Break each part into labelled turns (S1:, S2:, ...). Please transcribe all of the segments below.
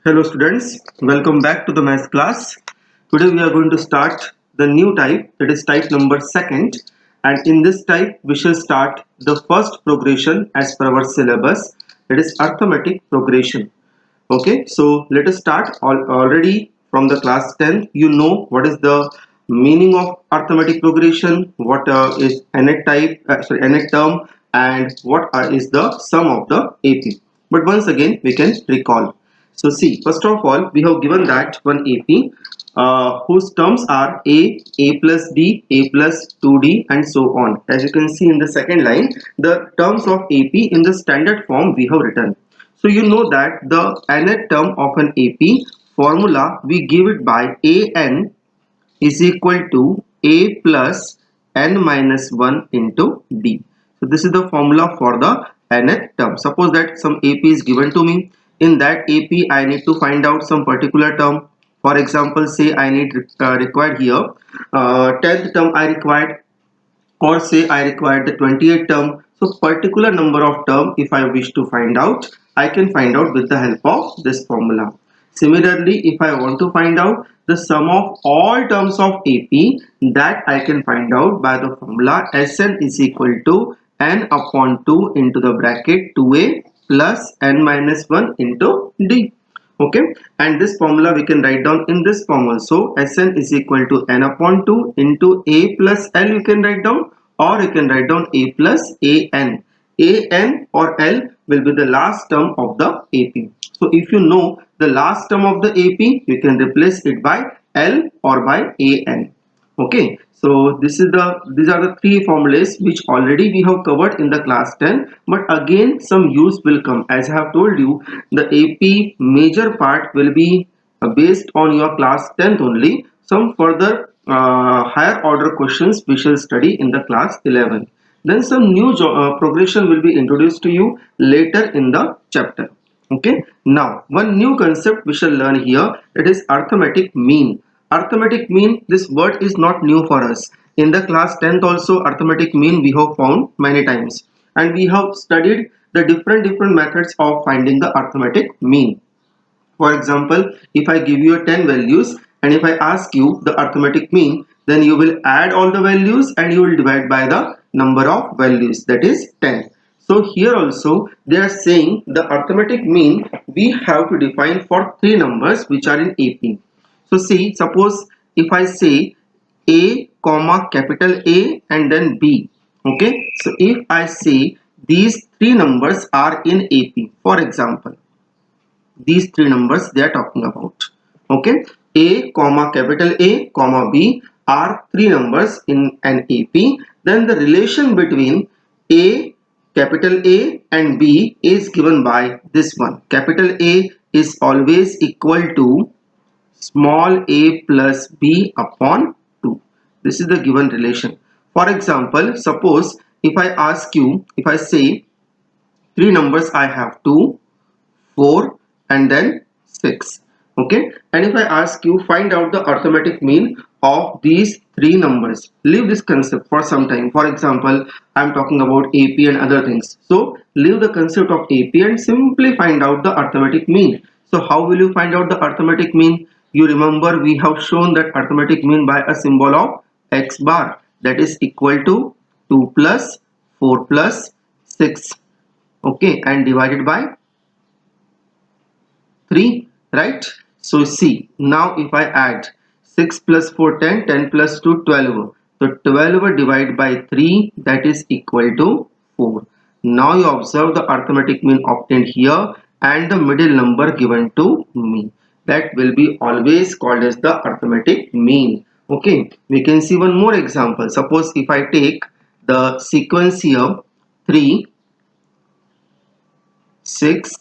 S1: Hello students, welcome back to the math class. Today we are going to start the new type, that is type number second, and in this type we shall start the first progression as per our syllabus, that is arithmetic progression. Okay, so let us start. Already from the class 10 you know what is the meaning of arithmetic progression, what is nth type, nth term, and what is the sum of the AP. But once again we can recall. So see, first of all we have given that one AP whose terms are a plus b, a plus 2d, and so on. As you can see in the second line, the terms of AP in the standard form we have written. So you know that the nth term of an AP formula we give it by an is equal to a plus n minus 1 into d. So this is the formula for the nth term. Suppose that some AP is given to me. In that AP I need to find out some particular term. For example, say I need required here 10th term I required, or say I require the 28th term. So particular number of term if I wish to find out, I can find out with the help of this formula. Similarly, if I want to find out the sum of all terms of AP, that I can find out by the formula Sn is equal to n upon 2 into the bracket 2a plus n minus 1 into d. Okay, and this formula we can write down in this form also. Sn is equal to n upon 2 into a plus l you can write down, or you can write down a plus an. An or l will be the last term of the AP. So if you know the last term of the AP, you can replace it by l or by an. Okay, so these are the three formulas which already we have covered in the class 10, but again some use will come. As I have told you, the AP major part will be based on your class 10th only. Some further higher order questions we shall study in the class 11. Then some new progression will be introduced to you later in the chapter. Okay, now one new concept we shall learn here, it is arithmetic mean. Arithmetic mean, this word is not new for us. In the class 10th also arithmetic mean we have found many times, and we have studied the different methods of finding the arithmetic mean. For example, if I give you 10 values and if I ask you the arithmetic mean, then you will add all the values and you will divide by the number of values, that is 10. So here also they are saying the arithmetic mean we have to define for three numbers which are in AP. So see, suppose if I say a comma capital A and then B. Okay, so if I say these three numbers are in AP, for example, these three numbers they are talking about. Okay, a comma capital A comma B are three numbers in an AP. Then the relation between a capital A and B is given by this one. Capital A is always equal to small a plus b upon 2. This is the given relation. For example, suppose if I ask you, if I say three numbers I have 2, 4 and then 6. Okay, and if I ask you find out the arithmetic mean of these three numbers, leave this concept for some time. For example, I am talking about AP and other things, so leave the concept of AP and simply find out the arithmetic mean. So how will you find out the arithmetic mean? You remember we have shown that arithmetic mean by a symbol of x bar, that is equal to 2 plus 4 plus 6. Okay, and divided by 3, right? So see, now if I add 6 plus 4 10, 10 plus 2 12. So 12 divided by 3, that is equal to 4. Now you observe the arithmetic mean obtained here and the middle number given to me. That will be always called as the arithmetic mean. Okay, we can see one more example. Suppose if I take the sequence here 3, 6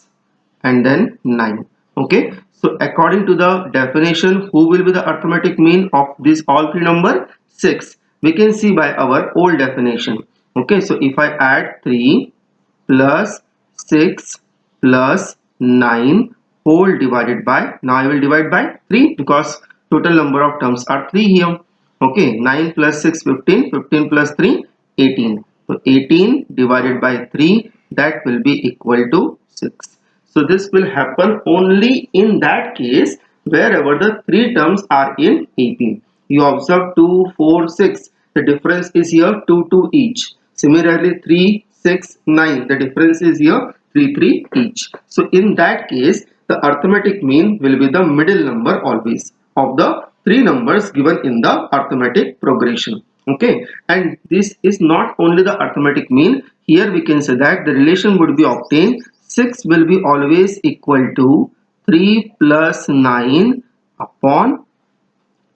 S1: and then 9. Okay, so according to the definition, who will be the arithmetic mean of this all three number? 6. We can see by our old definition. Okay, so if I add 3 plus 6 plus 9 whole divided by, now I will divide by 3 because total number of terms are 3 here. Okay, 9 plus 6 15, 15 plus 3 18. So 18 divided by 3, that will be equal to 6. So this will happen only in that case wherever the three terms are in AP. You observe 2, 4, 6. The difference is here 2, 2 each. Similarly 3, 6, 9. The difference is here 3, 3 each. So in that case, the arithmetic mean will be the middle number always of the three numbers given in the arithmetic progression. Okay, and this is not only the arithmetic mean. Here we can say that the relation would be obtained. 6 will be always equal to 3 plus 9 upon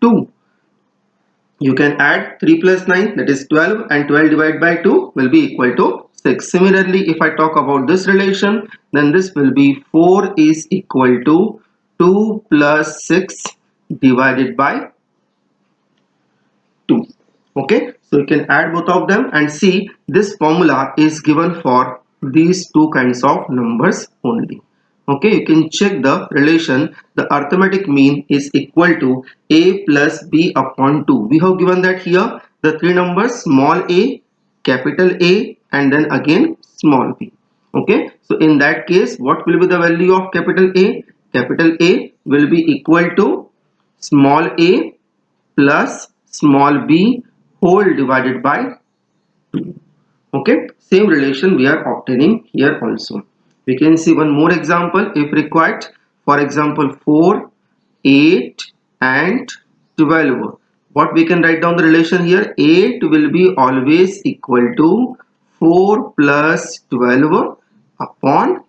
S1: 2. You can add 3 plus 9, that is 12, and 12 divided by 2 will be equal to 6. Similarly, if I talk about this relation, then this will be 4 is equal to 2 plus 6 divided by 2. Okay, so you can add both of them and see this formula is given for these two kinds of numbers only. Okay, you can check the relation. The arithmetic mean is equal to a plus b upon 2. We have given that here the three numbers small a, capital A, and then again small b. Okay, so in that case, what will be the value of capital A? Capital A will be equal to small a plus small b whole divided by 2. Okay, same relation we are obtaining here also. We can see one more example if required. For example, 4, 8 and 12. What we can write down the relation here? 8 will be always equal to 4 plus 12 upon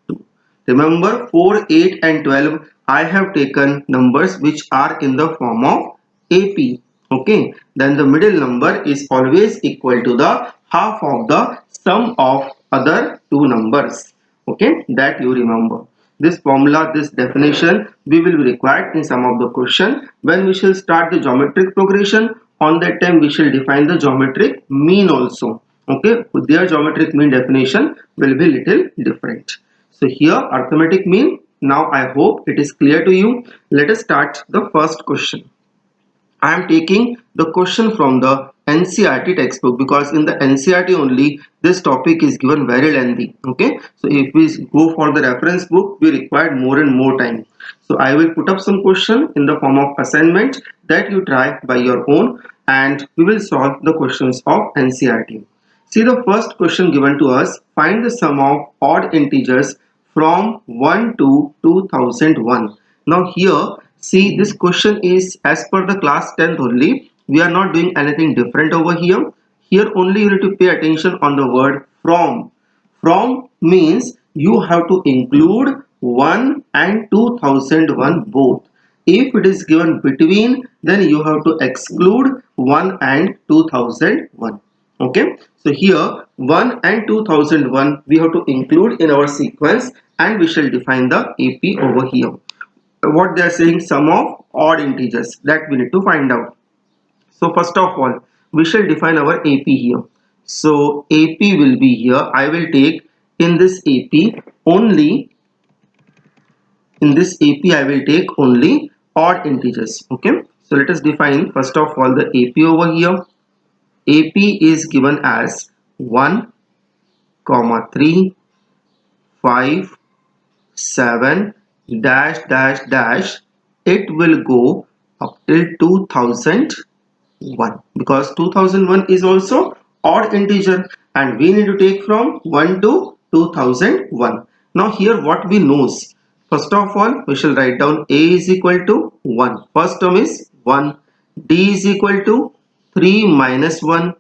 S1: 2. Remember 4, 8 and 12, I have taken numbers which are in the form of AP. Okay, then the middle number is always equal to the half of the sum of other two numbers. Okay, that you remember. This formula, this definition, we will be required in some of the question. When we shall start the geometric progression, on that time we shall define the geometric mean also. Okay, their geometric mean definition will be little different. So here arithmetic mean. Now I hope it is clear to you. Let us start the first question. I am taking the question from the NCERT textbook because in the NCERT only this topic is given very lengthy. Okay, so if we go for the reference book, we require more and more time. So I will put up some question in the form of assignment that you try by your own, and we will solve the questions of NCERT. See the first question given to us. Find the sum of odd integers from 1 to 2001. Now here, see, this question is as per the class 10th only. We are not doing anything different over here. Here only you need to pay attention on the word from. From means you have to include 1 and 2001 both. If it is given between, then you have to exclude 1 and 2001. Okay, so here 1 and 2001 we have to include in our sequence, and we shall define the AP over here. What they are saying, sum of odd integers, that we need to find out. So first of all, we shall define our AP here. So AP will be here. I will take in this AP only, in this AP I will take only odd integers. Okay, so let us define first of all the AP over here. AP is given as 1, 3, 5, 7, dash dash dash. It will go up till 2001 because 2001 is also odd integer and we need to take from 1 to 2001. Now here what we knows, first of all we shall write down A is equal to 1. First term is 1. D is equal to 3 minus 1.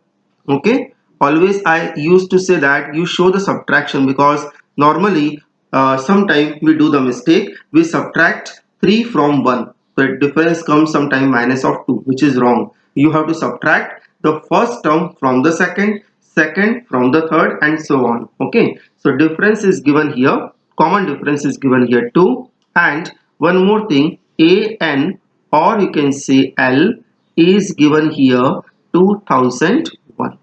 S1: Okay, always I used to say that you show the subtraction because normally sometime we do the mistake, we subtract 3 from 1, the difference comes sometime minus of 2, which is wrong. You have to subtract the first term from the second, second from the third, and so on. Okay, so difference is given here, common difference is given here 2, and one more thing, AN or you can say L is given here 2001.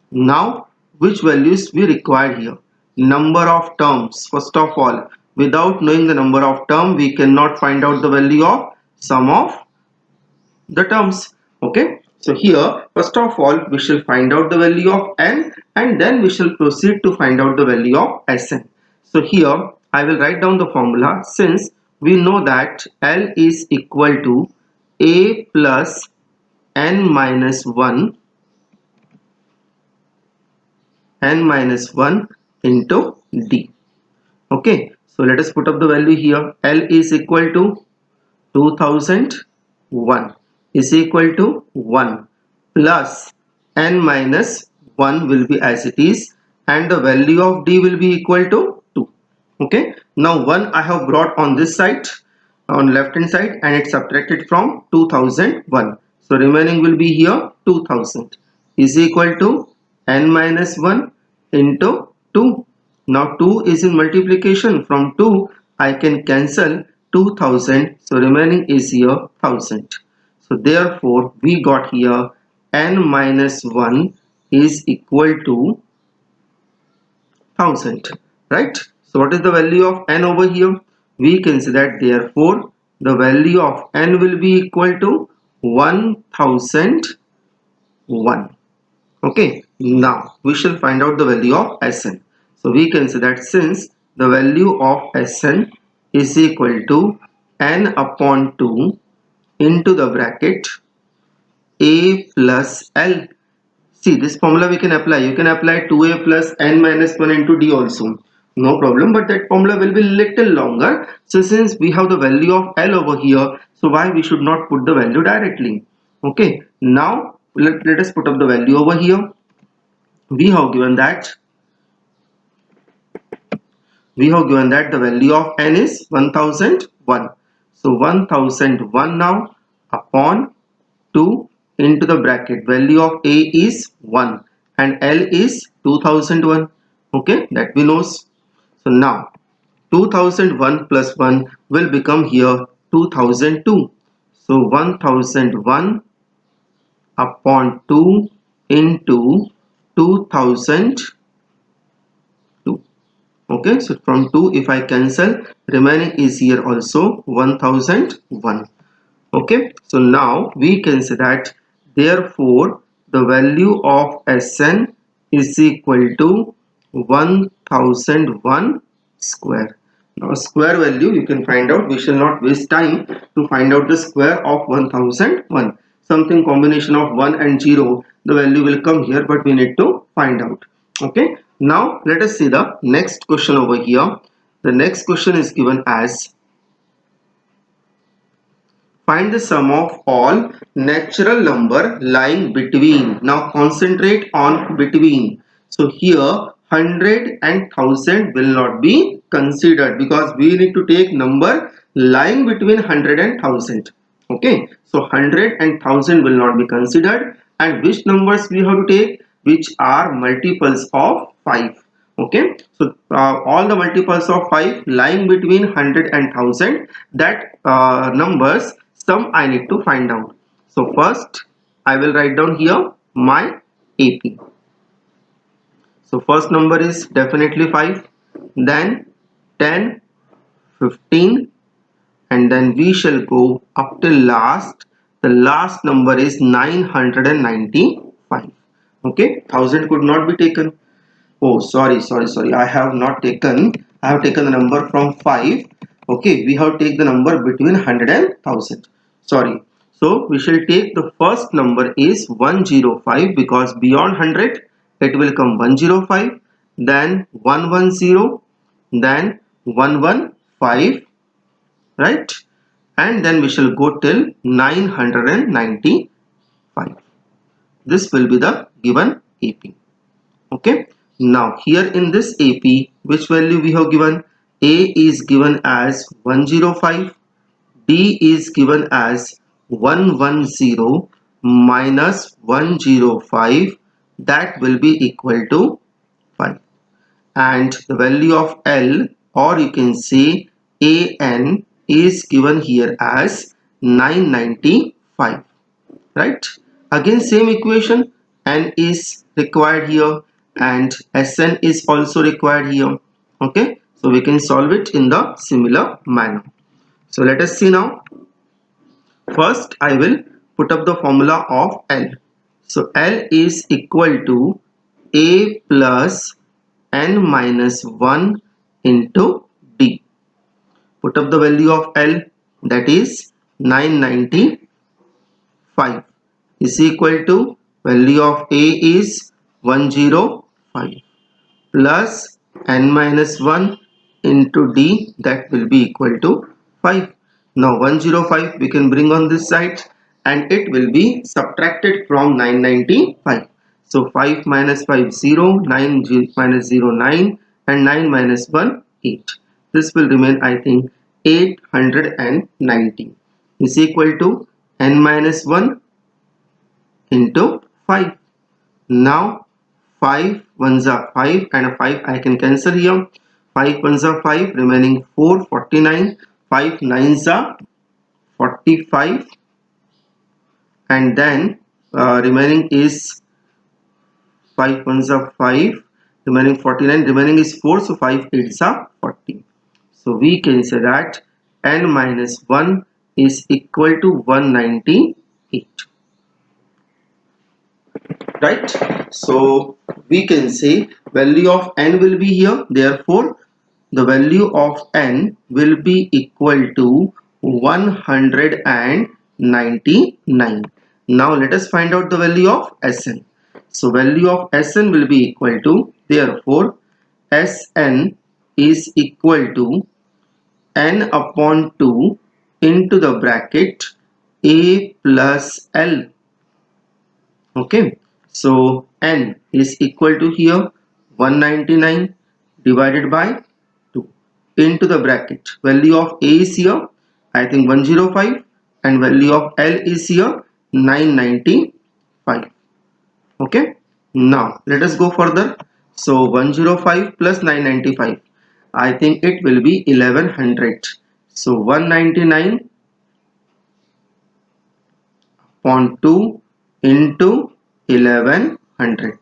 S1: Now which values we require here? Number of terms. First of all, without knowing the number of term, we cannot find out the value of sum of the terms. Okay, so here first of all we shall find out the value of n and then we shall proceed to find out the value of Sn. So here I will write down the formula, since we know that L is equal to A plus n minus 1 into D. Okay, so let us put up the value here. L is equal to 2001 is equal to 1 plus n minus 1 will be as it is, and the value of D will be equal to 2. Okay, now 1 I have brought on this side, on left hand side, and it's subtracted from 2001. So remaining will be here 2000 is equal to n minus 1 into 2. Now 2 is in multiplication. From 2 I can cancel 2000. So remaining is here 1000. So therefore we got here n minus 1 is equal to 1000. Right? So what is the value of n over here? We can say that therefore the value of n will be equal to 1001. Okay, now we shall find out the value of Sn. So we can say that since the value of Sn is equal to n upon 2 into the bracket A plus L. See, this formula we can apply. You can apply 2A plus n minus 1 into D also. No problem, but that formula will be little longer. So since we have the value of L over here, so why we should not put the value directly? Okay, now let us put up the value over here. We have given that the value of n is 1001. So 1001 now upon 2 into the bracket, value of A is 1 and L is 2001. Okay, that we know. So now 2001 plus 1 will become here 2002. So 1001 upon 2 into 2002. Okay, so from 2 if I cancel, remaining is here also 1001. Okay, so now we can say that therefore the value of Sn is equal to 1001 square. Now square value you can find out. We shall not waste time to find out the square of 1001. Something combination of 1 and 0, the value will come here, but we need to find out. Okay, now let us see the next question over here. The next question is given as, find the sum of all natural number lying between. Now concentrate on between. So here 100 and 1000 will not be considered because we need to take number lying between 100 and 1000. Okay, so 100 and 1000 will not be considered, and which numbers we have to take? Which are multiples of 5. Okay, so all the multiples of 5 lying between 100 and 1000, that numbers sum I need to find out. So first I will write down here my AP. So first number is definitely 5, then 10, 15, and then we shall go up till last. The last number is 995. Okay, 1000 could not be taken. Oh, sorry. I have not taken. I have taken the number from 5. Okay, we have taken the number between 100 and 1000. Sorry. So we shall take the first number is 105 because beyond 100 it will come 105, then 110, then 115, right? And then we shall go till 995. This will be the given AP. Okay, now here in this AP, which value we have given? A is given as 105, D is given as 110 minus 105, that will be equal to 5, and the value of L, or you can say AN, is given here as 995. Right, again same equation, N is required here and Sn is also required here. Okay, so we can solve it in the similar manner. So let us see now. First I will put up the formula of L. So L is equal to A plus n minus 1 into D. Put up the value of L, that is 995, is equal to value of A is 105 plus n minus 1 into D, that will be equal to 5. Now 105 we can bring on this side and it will be subtracted from 995. So 5 minus 5 0, 9 minus 0 9, and 9 minus 1 8. This will remain, I think, 890 is equal to n minus 1 into 5. Now 5 ones are 5 and a 5 I can cancel here. 5 ones are 5, remaining 4, 49. 5 nines are 45, and then remaining is 5 ones are 5, remaining 49, remaining is 4, so 5 eights are 40. So we can say that n minus 1 is equal to 198. Right? So we can say value of n will be here, therefore the value of n will be equal to 199. Now let us find out the value of Sn. So value of Sn will be equal to, therefore Sn is equal to n upon 2 into the bracket A plus L. Okay, so n is equal to here 199 divided by 2 into the bracket. Value of A is here, I think 105, and value of L is here 995. Okay, now let us go further. So 105 plus 995, I think it will be 1100. So 199 upon 2 into 1100.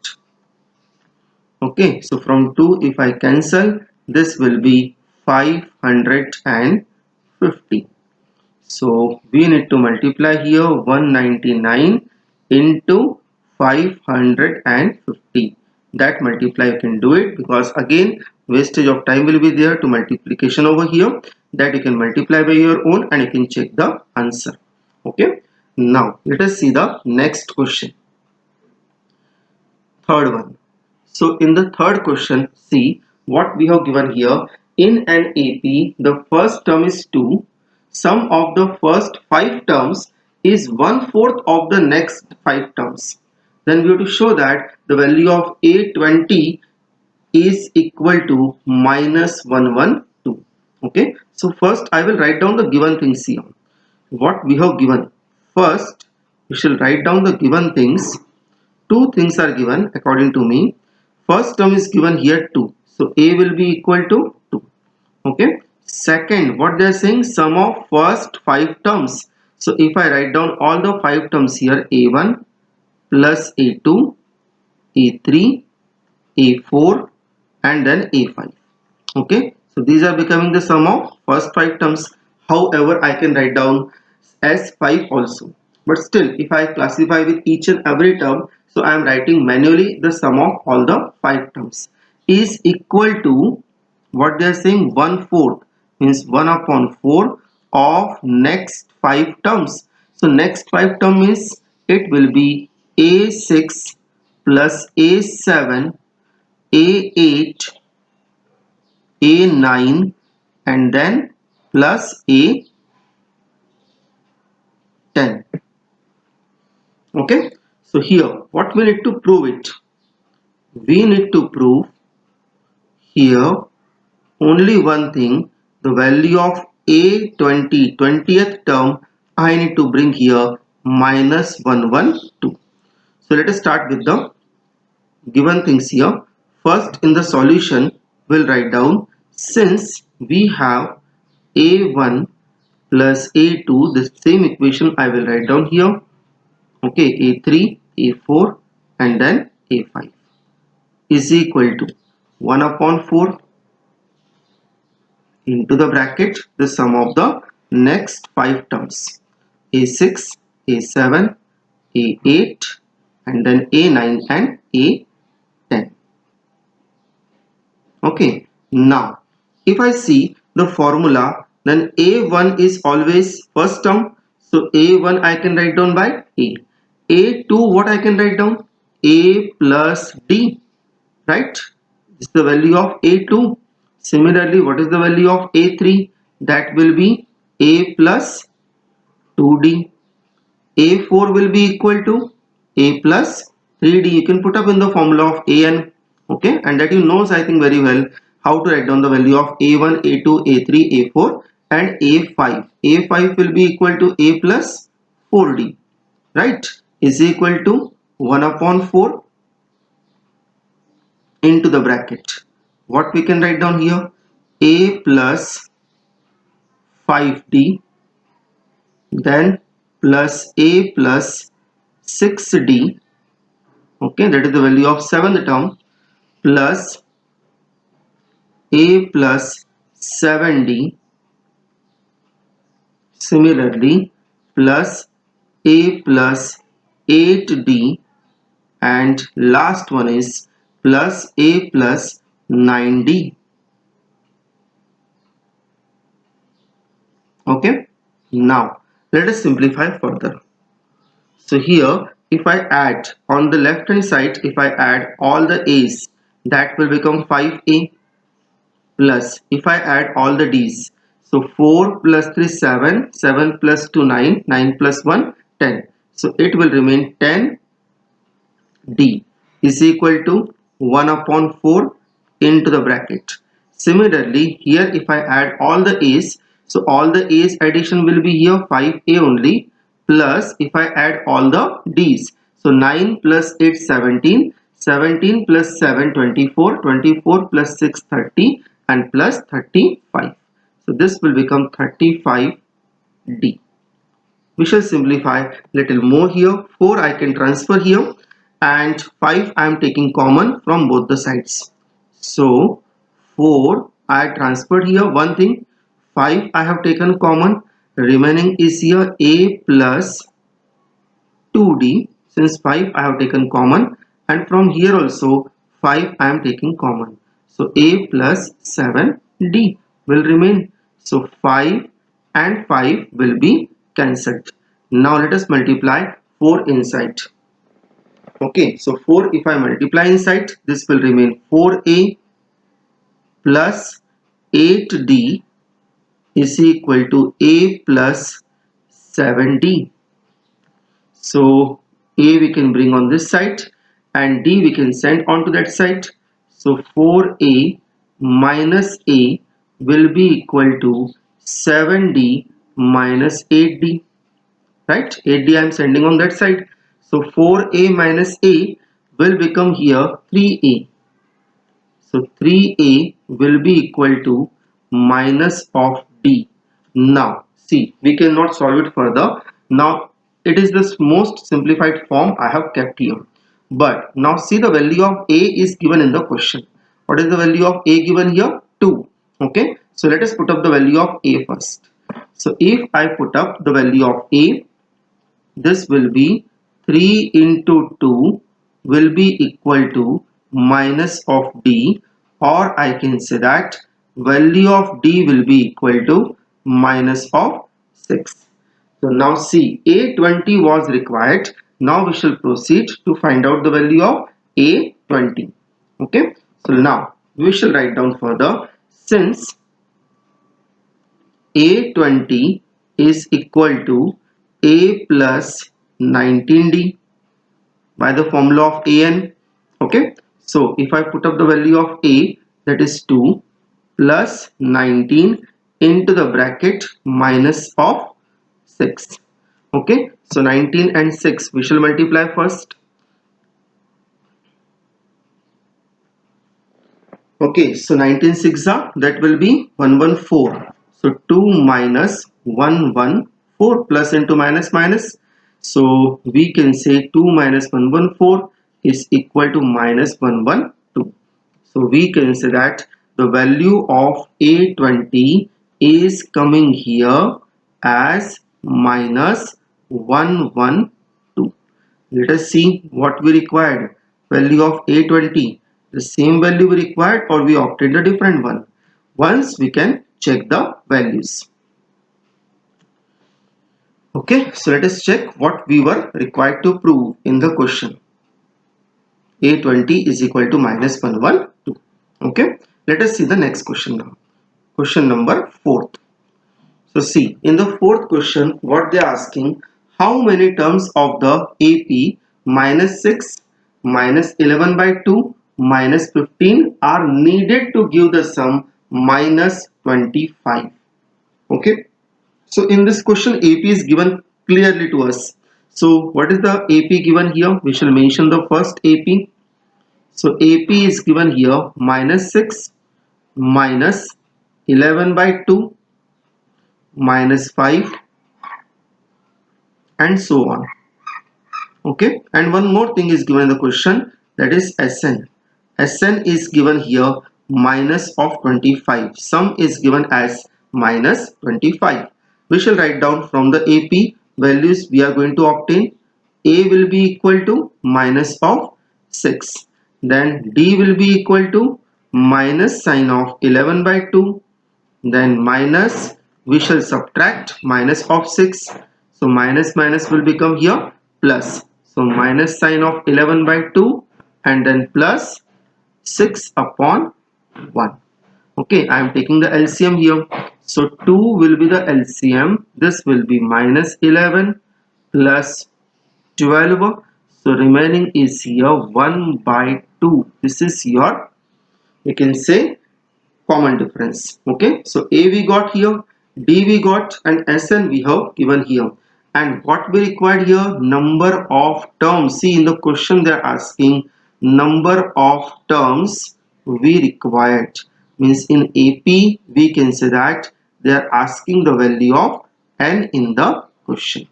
S1: Okay, so from 2 if I cancel, this will be 550. So we need to multiply here 199 into 550. That multiply you can do it, because again wastage of time will be there to multiplication over here. That you can multiply by your own and you can check the answer. Okay, now let us see the next question. Third one. So in the third question, see what we have given here. In an AP, the first term is 2. Sum of the first 5 terms is 1/4 of the next 5 terms. Then we have to show that the value of A20 is equal to minus 112. Okay. So first I will write down the given things here. What we have given. First, we shall write down the given things. Two things are given according to me. First term is given here 2, so A will be equal to 2. Okay, second, what they are saying, sum of first 5 terms. So if I write down all the 5 terms here, A1 plus A2, A3, A4, and then A5. Okay, so these are becoming the sum of first 5 terms. However, I can write down as 5 also, but still if I classify with each and every term, so I am writing manually the sum of all the 5 terms is equal to, what they are saying, 1/4, means 1 upon 4 of next 5 terms. So next 5 term means it will be A6 plus A7, A8, A9, and then plus A10. Okay, so here what we need to prove it? We need to prove here only one thing, the value of A20, 20th term, I need to bring here minus 112. So let us start with the given things here. First, in the solution we'll write down, since we have A1 plus A2, the same equation I will write down here. Okay, A3, A4, and then A5 is equal to 1 upon 4 into the bracket the sum of the next 5 terms, A6, A7, A8, and then A9 and A10. Okay, now if I see the formula, then A1 is always first term. So A1 I can write down by A. A2 what I can write down? A plus D, right? This is the value of A2. Similarly, what is the value of A3? That will be A plus 2D. A4 will be equal to A plus 3D. You can put up in the formula of AN. Okay, and that you knows I think very well how to write down the value of A1, A2, A3, A4 and A5. A5 will be equal to A plus 4D, right? Is equal to 1 upon 4 into the bracket. What we can write down here? A plus 5D, then plus A plus 6D. Okay, that is the value of 7th term, plus A plus 7D, similarly plus A plus 8D, and last one is plus A plus 9D. Okay, now let us simplify further. So here if I add on the left hand side, if I add all the A's, that will become 5A, plus if I add all the D's, so 4 plus 3 7, 7 plus 2 9, 9 plus 1 10, so it will remain 10D is equal to 1 upon 4 into the bracket. Similarly here if I add all the A's, so all the A's addition will be here 5A only, plus if I add all the D's, so 9 plus 8 17, 17 plus 7 24, 24 plus 6 30 and plus 35. So this will become 35D. We shall simplify little more here. 4 I can transfer here and 5 I am taking common from both the sides. So 4 I transferred here one thing, 5 I have taken common, remaining is here A plus 2D, since 5 I have taken common, and from here also 5 I am taking common. So A plus 7D will remain. So 5 and 5 will be cancelled. Now let us multiply 4 inside. Okay, so 4 if I multiply inside, this will remain 4A plus 8D is equal to A plus 7D. So A we can bring on this side and D we can send on to that side. So 4A minus A will be equal to 7D minus 8D, right? 8D I am sending on that side. So 4A minus A will become here 3A. So 3A will be equal to minus of D. Now see, we cannot solve it further. Now it is the most simplified form I have kept here. But now see, the value of A is given in the question. What is the value of A given here? 2. Okay. So let us put up the value of A first. So if I put up the value of A, this will be 3 into 2 will be equal to minus of D, or I can say that value of D will be equal to minus of 6. So now see, A20 was required. Now we shall proceed to find out the value of A20. Okay. So now we shall write down further, since A20 is equal to A plus 19D by the formula of AN. Okay. So if I put up the value of A, that is 2 plus 19 into the bracket minus of 6. Okay. So 19 and 6 we shall multiply first. Okay. So 19 6 are, that will be 114. So 2 minus 114 plus into minus minus. So we can say 2 minus 114 is equal to minus 112. So we can say that the value of A20 is coming here as minus 112. Let us see what we required. Value of A20. The same value we required, or we obtained a different one. once we can check the values. Okay, so let us check what we were required to prove in the question. A20 is equal to minus 112. Okay, let us see the next question now. Question number 4. So see, in the fourth question, what they are asking, how many terms of the AP minus 6, minus 11 by 2, minus 15 are needed to give the sum minus 25. Okay. So in this question, AP is given clearly to us. So what is the AP given here? We shall mention the first AP. So AP is given here minus 6, minus 11 by 2, minus 5, and so on. Okay, and one more thing is given in the question, that is SN. SN is given here minus of 25. Sum is given as minus 25. We shall write down from the AP values we are going to obtain. A will be equal to minus of 6. Then D will be equal to minus sign of 11 by 2. Then minus, we shall subtract minus of 6. So minus minus will become here plus. So minus sign of 11 by 2 and then plus 6 upon 1. Okay, I am taking the LCM here. So 2 will be the LCM. This will be minus 11 plus 12. So remaining is here 1 by 2. This is your, you can say, common difference. Okay, so A we got here, D we got, and SN we have given here. And what we required here, number of terms. See, in the question they are asking number of terms we required. Means in AP we can say that they are asking the value of n in the question.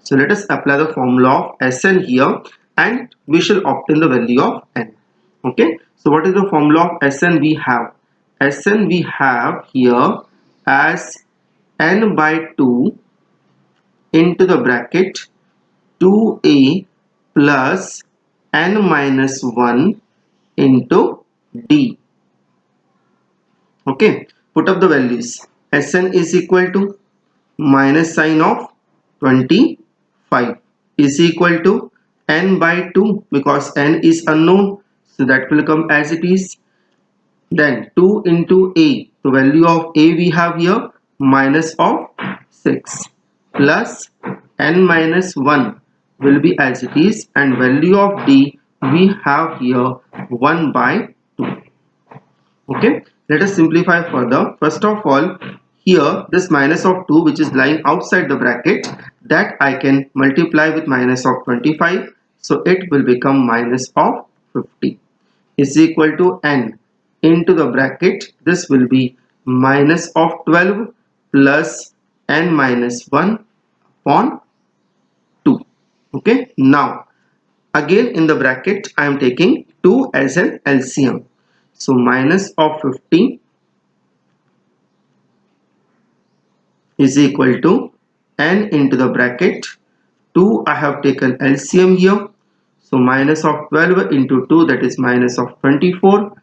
S1: So let us apply the formula of SN here and we shall obtain the value of n. Okay, so what is the formula of SN we have? SN we have here as n by 2 into the bracket 2a plus n minus 1 into d. Okay, put up the values. Sn is equal to minus sign of 25 is equal to n by 2 because n is unknown, so that will come as it is. Then 2 into a, the value of a we have here minus of 6 plus n minus 1 will be as it is, and value of d we have here 1 by 2. Okay, let us simplify further. First of all, here this minus of 2 which is lying outside the bracket, that I can multiply with minus of 25, so it will become minus of 50 is equal to n into the bracket, this will be minus of 12 plus n minus 1 upon 2. Okay, now again in the bracket I am taking 2 as an LCM. So minus of 50 is equal to n into the bracket 2, I have taken LCM here. So minus of 12 into 2, that is minus of 24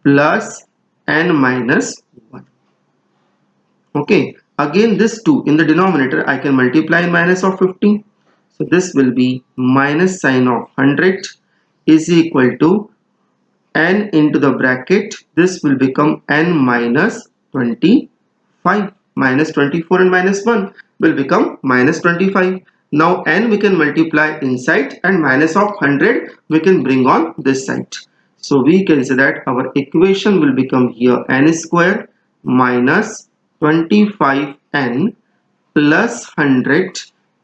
S1: plus n minus 1. Okay, again this 2 in the denominator I can multiply in minus of 50. So this will be minus sign of 100 is equal to n into the bracket, this will become n minus 25. Minus 24 and minus 1 will become minus 25. Now n we can multiply inside and minus of 100 we can bring on this side. So we can say that our equation will become here n square minus 25n plus 100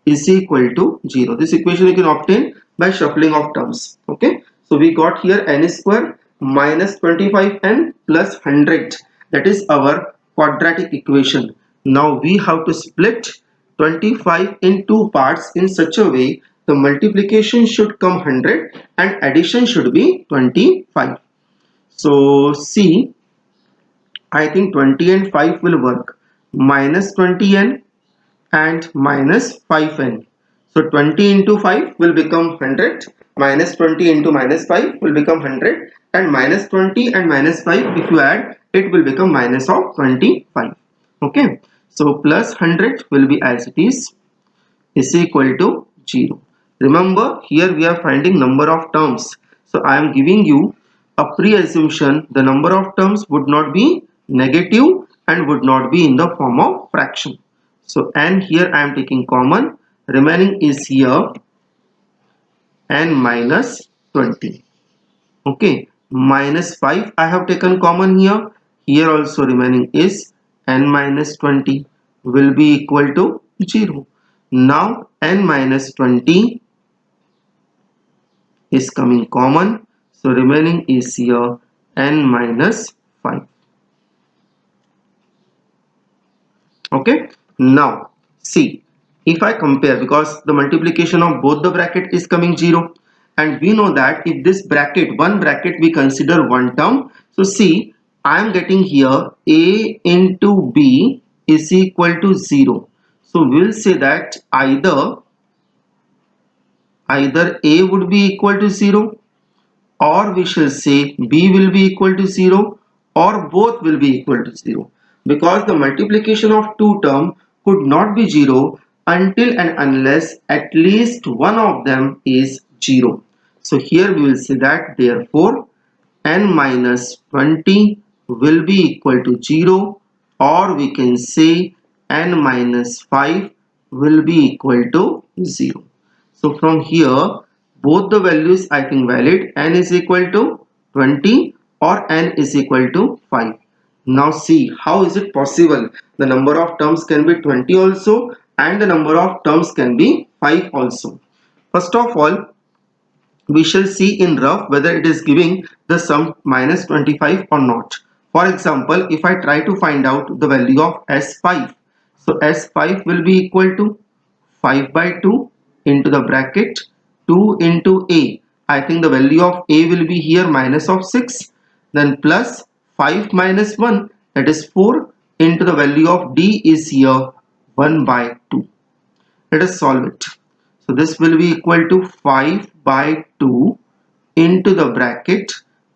S1: is equal to 0. This equation you can obtain by shuffling of terms. Okay, so we got here n square minus 25n plus 100, that is our quadratic equation. Now we have to split 25 in two parts in such a way the multiplication should come 100 and addition should be 25. So see, I think 20 and 5 will work. Minus 20n and minus 5n. So 20 into 5 will become 100. Minus 20 into minus 5 will become 100. And minus 20 and minus 5, if you add, it will become minus of 25. Okay, so plus 100 will be as it is equal to 0. Remember, here we are finding number of terms. So I am giving you a pre-assumption. The number of terms would not be negative and would not be in the form of fraction. So n here I am taking common. Remaining is here n minus 20. Okay, minus 5 I have taken common here. Here also remaining is n minus 20 will be equal to 0. Now n minus 20 is coming common. So remaining is here n minus 5. Okay, now see, if I compare, because the multiplication of both the bracket is coming 0, and we know that if this bracket, one bracket we consider one term, so see, I am getting here a into b is equal to 0. So we will say that either a would be equal to 0, or we shall say b will be equal to 0, or both will be equal to 0, because the multiplication of two terms could not be 0 until and unless at least one of them is 0. So here we will say that therefore n minus 20 will be equal to 0, or we can say n minus 5 will be equal to 0. So from here both the values I think valid. N is equal to 20 or n is equal to 5. Now see, how is it possible? The number of terms can be 20 also and the number of terms can be 5 also. First of all, we shall see in rough whether it is giving the sum minus 25 or not. For example, if I try to find out the value of S5, so S5 will be equal to 5 by 2 into the bracket 2 into a. I think the value of a will be here minus of 6, then plus 5 minus 1, that is 4, into the value of d is here 1 by 2. Let us solve it. So this will be equal to 5 by 2 into the bracket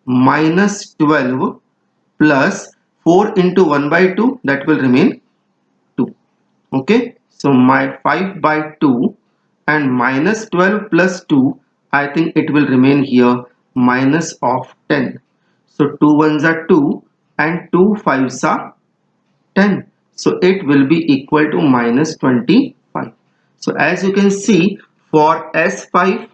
S1: minus 12 plus 4 into 1 by 2, that will remain 2. Okay, so my 5 by 2 and minus 12 plus 2, I think it will remain here minus of 10. So 2 ones are 2 and 2 fives are 10. So it will be equal to minus 25. So as you can see, for S5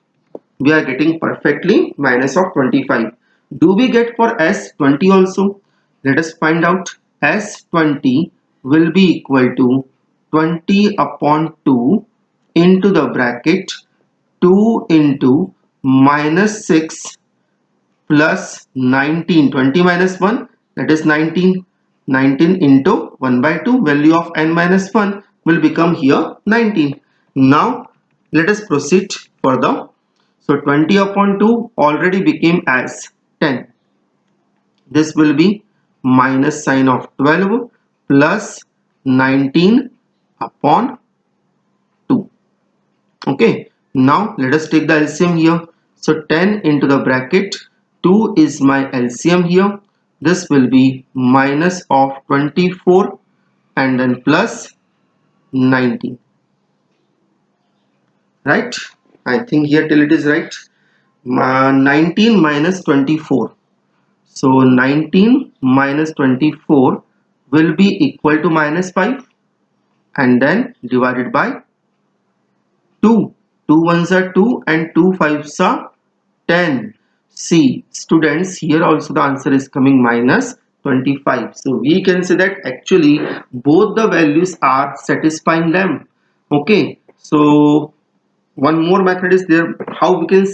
S1: we are getting perfectly minus of 25. Do we get for S20 also? Let us find out. S20 will be equal to 20 upon 2 into the bracket 2 into minus 6 plus 19. 20 minus 1, that is 19. 19 into 1 by 2, value of n minus 1 will become here 19. Now let us proceed further. So 20 upon 2 already became as 10. This will be minus sign of 12 plus 19 upon 2. Okay, now let us take the LCM here. So 10 into the bracket 2 is my LCM here. This will be minus of 24 and then plus 19. Right? I think here till it is right. 19 minus 24. So 19 minus 24 will be equal to minus 5 and then divided by 2. 2 ones are 2 and 2 fives are 10. See, students, here also the answer is coming minus 25. So we can say that actually both the values are satisfying them. Okay, so one more method is there. How we can,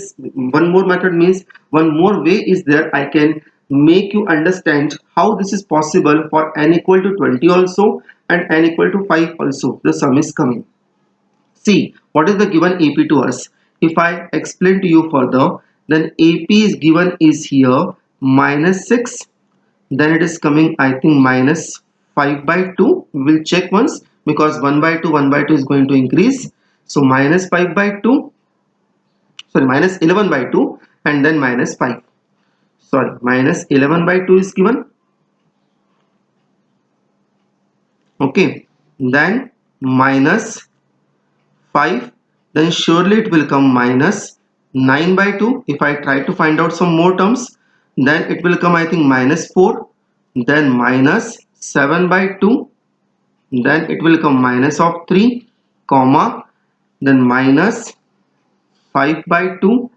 S1: one more method means one more way is there. I can make you understand how this is possible for n equal to 20 also and n equal to 5 also. The sum is coming. See, what is the given AP to us? If I explain to you further, then AP is given is here minus 6. Then it is coming, I think, minus 5 by 2. We will check once because 1 by 2, 1 by 2 is going to increase. So minus 5 by 2, sorry, minus 11 by 2 and then minus 5. Sorry, minus 11 by 2 is given. Okay, then minus 5, then surely it will come minus 9 by 2. If I try to find out some more terms, then it will come, I think, minus 4, then minus 7 by 2, then it will come minus of 3, comma, then minus 5 by 2.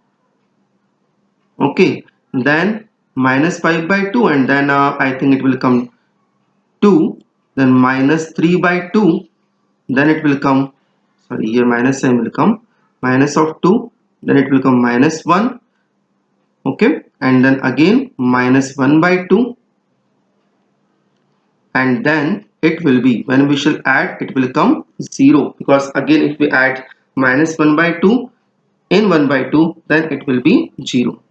S1: Okay, then minus 5 by 2, and then I think it will come 2, then minus 3 by 2, then it will come, sorry, here minus sign will come, minus of 2, then it will come minus 1. Okay, and then again minus 1 by 2, and then it will be, when we shall add, it will come 0, because again if we add minus 1 by 2 in 1 by 2, then it will be 0.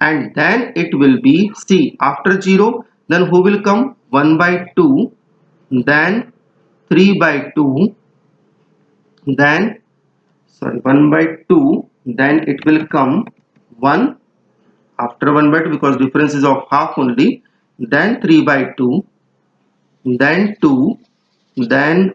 S1: And then it will be, see, after 0, then who will come? 1 by 2, then 3 by 2, then, sorry, 1 by 2, then it will come 1 after 1 by 2, because difference is of half only, then 3 by 2, then 2, then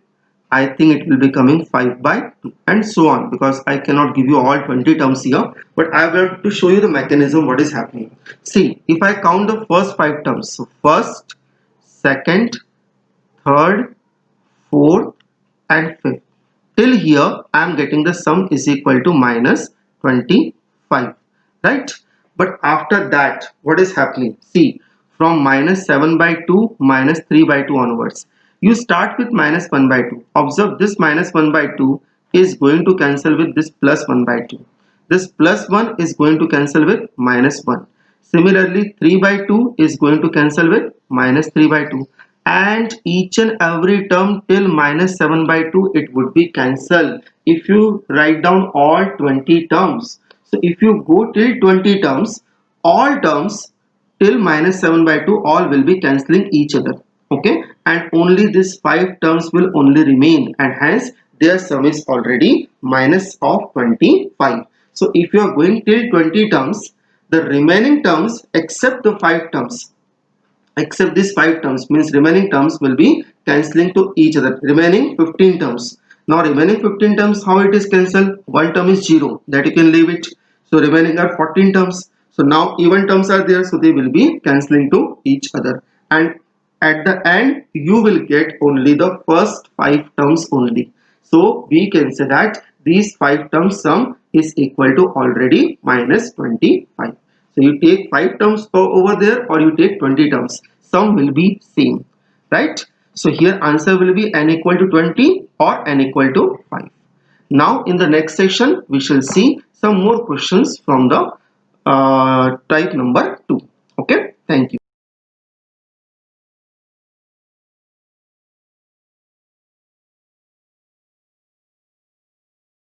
S1: I think it will be coming 5 by 2, and so on, because I cannot give you all 20 terms here, but I will to show you the mechanism what is happening. See, if I count the first 5 terms, so first, second, third, fourth and fifth, till here I am getting the sum is equal to minus 25, right? But after that, what is happening? See, from minus 7 by 2, minus 3 by 2 onwards, you start with minus 1 by 2. Observe, this minus 1 by 2 is going to cancel with this plus 1 by 2. This plus 1 is going to cancel with minus 1. Similarly, 3 by 2 is going to cancel with minus 3 by 2. And each and every term till minus 7 by 2, it would be cancelled if you write down all 20 terms. So if you go till 20 terms, all terms till minus 7 by 2, all will be cancelling each other. Okay, and only these 5 terms will only remain, and hence their sum is already minus of 25. So if you are going till 20 terms, the remaining terms except the 5 terms, except these 5 terms, means remaining terms will be cancelling to each other. Remaining 15 terms. Now remaining 15 terms, how it is cancelled? One term is 0, that you can leave it. So remaining are 14 terms. So now even terms are there, so they will be cancelling to each other. And at the end, you will get only the first 5 terms only. So we can say that these 5 terms sum is equal to already minus 25. So you take 5 terms over there, or you take 20 terms, sum will be same, right? So here answer will be n equal to 20 or n equal to 5. Now in the next section, we shall see some more questions from the type number 2. Okay, thank you.